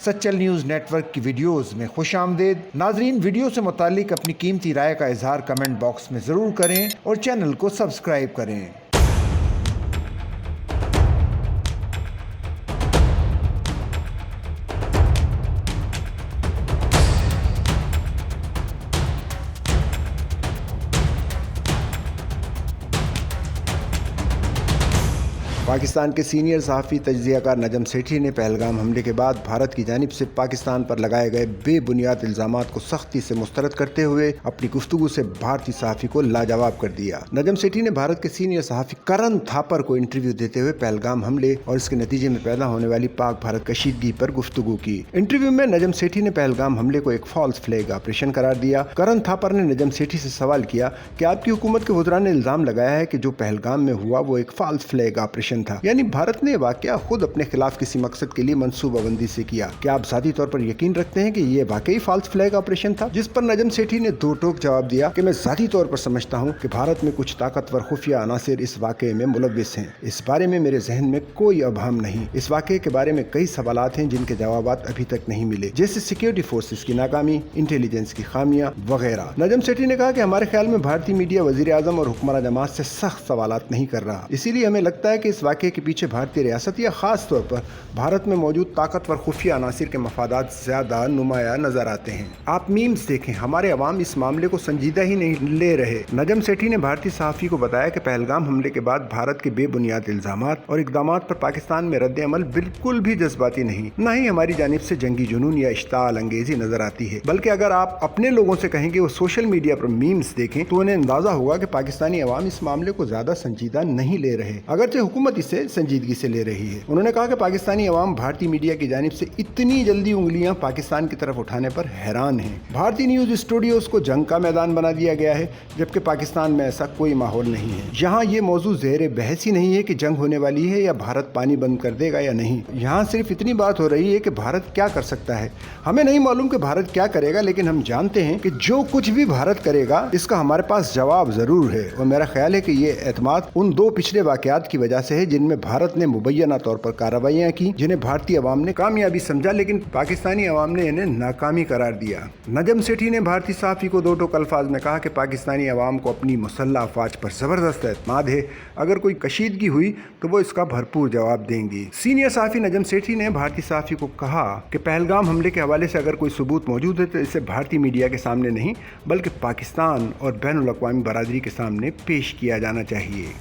Sachal news network की videos में खुश आमदेद। नाजरीन, वीडियो से मुतालिक अपनी कीमती राय का इजहार कमेंट बॉक्स में ज़रूर करें और चैनल को सब्सक्राइब करें। पाकिस्तान के सीनियर सहाफ़ी तज्ज़ियाकार नजम सेठी ने पहलगाम हमले के बाद भारत की जानिब से पाकिस्तान पर लगाए गए बेबुनियाद इल्ज़ामात को सख्ती से मुस्तरद करते हुए अपनी गुफ्तगू से भारतीय सहाफ़ी को लाजवाब कर दिया। नजम सेठी ने भारत के सीनियर सहाफ़ी करण थापर को इंटरव्यू देते हुए पहलगाम हमले और इसके नतीजे में पैदा होने वाली पाक भारत कशीदगी पर गुफ्तगू की। इंटरव्यू में नजम सेठी ने पहलगाम हमले को एक फॉल्स फ्लैग ऑपरेशन करार दिया। करण थापर ने नजम सेठी से सवाल किया कि आपकी हुकूमत के वज़रा ने इल्ज़ाम लगाया है कि जो पहलगाम में हुआ वो एक फॉल्स फ्लैग ऑपरेशन था, यानी भारत ने वाकया खुद अपने खिलाफ किसी मकसद के लिए मंसूबाबंदी से किया। क्या आप ज़ाती तौर पर यकीन रखते हैं कि ये वाकई फॉल्स फ्लैग ऑपरेशन था? जिस पर नजम सेठी ने दो टोक जवाब दिया कि मैं ज़ाती तौर पर समझता हूँ कि भारत में कुछ ताकतवर खुफिया अनासिर इस वाकये में मुलव्विस हैं। इस बारे में मेरे जहन में कोई अभाम नहीं। इस वाकये के बारे में कई सवालात हैं जिनके जवाबात अभी तक नहीं मिले, जैसे सिक्योरिटी फोर्सेस की नाकामी, इंटेलिजेंस की खामियां वगैरह। नजम सेठी ने कहा कि हमारे ख्याल में भारतीय मीडिया वज़ीर आज़म और हुक्मरान जमात से सख्त सवालात नहीं कर रहा, इसीलिए हमें लगता है कि इस वाकये के पीछे भारतीय रियासत या खास तौर पर भारत में मौजूद ताकतवर खुफिया अनासिर के मफादात ज्यादा नुमाया नजर आते हैं। आप मीम्स देखें, हमारे अवाम इस मामले को संजीदा ही नहीं ले रहे। नजम सेठी ने भारतीय सहाफ़ी को बताया कि पहलगाम हमले के बाद भारत के बेबुनियाद इल्जामात और इकदामात पर पाकिस्तान में रद्द अमल बिल्कुल भी जज्बाती नहीं, न ही हमारी जानिब से जंगी जुनून या इश्ताल अंगेजी नजर आती है, बल्कि अगर आप अपने लोगों से कहेंगे वो सोशल मीडिया पर मीम्स देखें तो उन्हें अंदाजा होगा कि पाकिस्तानी अवाम इस मामले को ज्यादा संजीदा नहीं ले रहे, अगरचे हुकूमत इसे संजीदगी से ले रही है। उन्होंने कहा कि पाकिस्तानी अवाम भारतीय मीडिया की जानिब से इतनी जल्दी उंगलियां पाकिस्तान की तरफ उठाने पर हैरान हैं। भारतीय न्यूज स्टूडियोज को जंग का मैदान बना दिया गया है, जबकि पाकिस्तान में ऐसा कोई माहौल नहीं है। यहाँ ये मौजू ज़ेर बहस ही नहीं है कि जंग होने वाली है या भारत पानी बंद कर देगा या नहीं। यहाँ सिर्फ इतनी बात हो रही है कि भारत क्या कर सकता है। हमें नहीं मालूम कि भारत क्या करेगा, लेकिन हम जानते हैं कि जो कुछ भी भारत करेगा इसका हमारे पास जवाब जरूर है। और मेरा ख्याल है कि ये एतमाद उन दो पिछले वाकयात की वजह से है जिनमें भारत ने मुबैना तौर पर कार्रवाइयाँ की, जिन्हें भारतीय अवाम ने कामयाबी समझा लेकिन पाकिस्तानी अवाम ने इन्हें नाकामी करार दिया। नजम सेठी ने भारतीय सहाफ़ी को दो टोक अल्फाज में कहा कि पाकिस्तानी अवाम को अपनी मुसल्लह अफवाज पर जबरदस्त एतमाद है, अगर कोई कशीदगी हुई तो वो इसका भरपूर जवाब देंगी। सीनियर सहाफ़ी नजम सेठी ने भारतीय सहाफ़ी को कहा कि पहलगाम हमले के हवाले से अगर कोई सबूत मौजूद है तो इसे भारतीय मीडिया के सामने नहीं बल्कि पाकिस्तान और बैनुल अक़वामी बरादरी के सामने पेश किया जाना चाहिए।